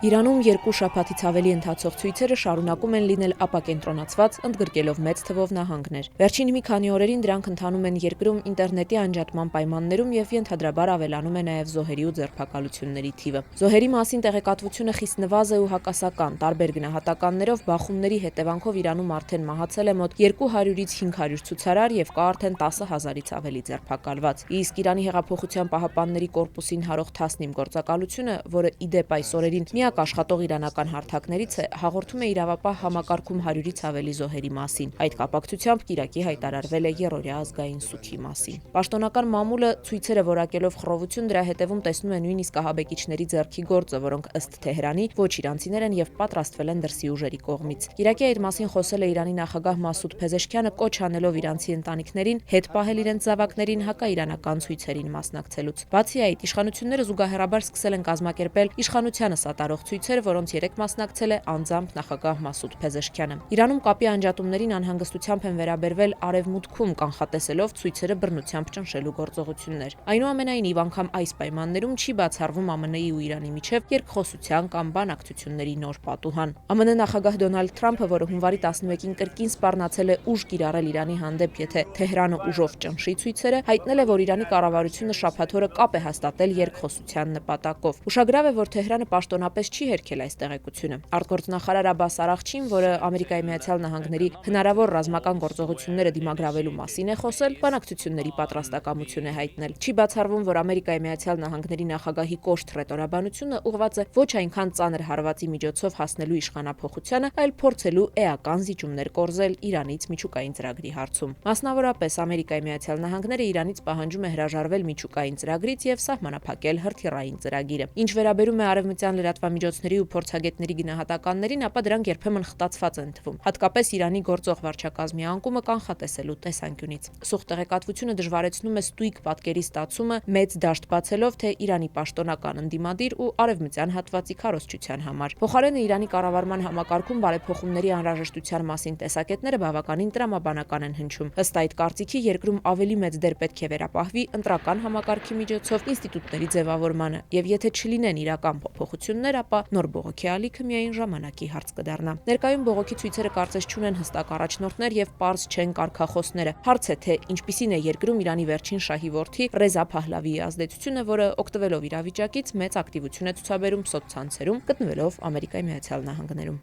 Իրանում երկու շաբաթից ավելի ընթացող ցույցերը շարունակում են լինել ապակենտրոնացված, ընդգրկելով մեծ թվով նահանգներ։ Վերջին մի քանի օրերին դրանք ընթանում են երկրում ինտերնետի անջատման պայմաններում եւ ենթադրաբար ավելանում է նաեւ զոհերի ու ձերբակալությունների թիվը։ Զոհերի մասին տեղեկատվությունը խիստ նվազ է ու հակասական։ Տարբեր գնահատականներով բախումների հետևանքով Իրանում արդեն մահացել է մոտ 200-ից 500 ցուցարար եւ կա արդեն 10,000-ից ավելի ձերբակալված։ Իսկ Իրանի հեղափոխության պահապանների կորպուսին հարող Թասնիմ գործակալությունը, որը ի դեպ այս օրերին աշխատող իրանական հարթակներից է, հաղորդում է իրավապահ համակարգում 100-ից ավելի զոհերի մասին։ Այդ կապակցությամբ Կիրակի հայտարարվել է երրորդյա ազգային սուգի մասին։ Պաշտոնական մամուլը ցույցերը որակելով խռովություն դրա հետևում տեսնում է նույնիսկ ահաբեկիչների ձեռքի գործը, որոնք ըստ Թեհրանի ոչ իրանցիներ են եւ պատրաստվել են դրսի ուժերի կողմից։ Կիրակի այդ մասին խոսել է Իրանի նախագահ Մասուդ Փեզեշքյանը, կոչ անելով իրանցի ընտանիքներին հետ պահել իրենց զավակներին հակաիրանական ցույցերին մասնակցելուց։ Բացի այդ, իշխանությունները զուգահեռաբար սկսել են կազմակերպել իշխանությանը սատարող ցույցեր, որոնց 3 մասնակցել է անձամբ նախագահ Մասուդ Փեզեշքյանը։ Իրանում կապի անջատումներին անհանգստությամբ են վերաբերվել արևմուտքում, կանխատեսելով ցույցերը բռնությամբ ճնշելու գործողություններ։ Այնուամենայնիվ, անգամ այս պայմաններում չի բացառվում ԱՄՆ-ի ու Իրանի միջև երկխոսության կամ բանակցությունների նոր պատուհան։ ԱՄՆ նախագահ Դոնալդ Թրամփը, որը հունվարի 11-ին կրկին սպառնացել է ուժ կիրառել Իրանի հանդեպ, եթե Թեհրանը ուժով ճնշի ցույցերը, հայտնել է, որ Իրանի կառավարությունը շաբաթ օրը կապ է հաստատել երկխոսության նպատակով։ Ուշագրավ է, որ Թեհրանը պաշտոնապես չի հերքել այս տեղեկությունը։ Արտգործնախարար Աբբաս Արաղչին, որը Ամերիկայի Միացյալ Նահանգների հնարավոր ռազմական գործողությունները դիմագրավելու մասին է խոսել, բանակցությունների պատրաստակամություն է հայտնել։ Չի բացառվում, որ Ամերիկայի Միացյալ Նահանգների նախագահի կոշտ ռետորաբանությունը ուղղված է ոչ այնքան ծանր հարվածի միջոցով հասնելու իշխանափոխությանը, այլ փորձելու էական զիջումներ կորզել Իրանից միջուկային ծրագրի հարցում։ Մասնավորապես, Ամերիկայի Միացյալ Նահանգները Իրանից պահանջում է հրաժարվել միջուկային ծրագրից եւ սահմանափակել հրթիռային ծրագիրը։ Ինչ վերաբերում է արևմտյան լրատվամիջոցների ու փորձագետների գնահատականներին, ապա դրանք երբեմն խտացված են թվում, հատկապես Իրանի գործող վարչակազմի անկումը կանխատեսելու տեսանկյունից։ Սուղ տեղեկատվությունը դժվարեցնում է ստույգ պատկերի ստացումը, մեծ դաշտ բացելով թե Իրանի պաշտոնական ընդդիմադիր ու արևմտյան հատվածի քարոզչության համար։ Փոխարենը Իրանի կառավարման համակարգում բարեփոխումների անհրաժեշտության մասին տեսակետները բավականին տրամաբանական են հնչում։ Ըստ այդ կարծիքի, երկրում ավելի մեծ դեր պետք է վերապահվի ընտրական համակարգի միջոցով ինստիտուտների ձևավորմանը, եւ եթե չլինեն իրական փոփոխություններ, ապա նոր բողոքի ալիքը միայն ժամանակի հարց կդառնա։ Ներկայում բողոքի ցույցերը կարծես չունեն հստակ առաջնորդներ եւ պարզ չեն կարգախոսները։ Հարց է, թե ինչպիսին է երկրում Իրանի վերջին շահի որդի Ռեզա Փահլավիի ազդեցությունը, որը օգտվելով իրավիճակից մեծ ակտիվություն է ցուցաբերում սոցցանցերում, գտնվելով Ամերիկայի Միացյալ Նահանգներում։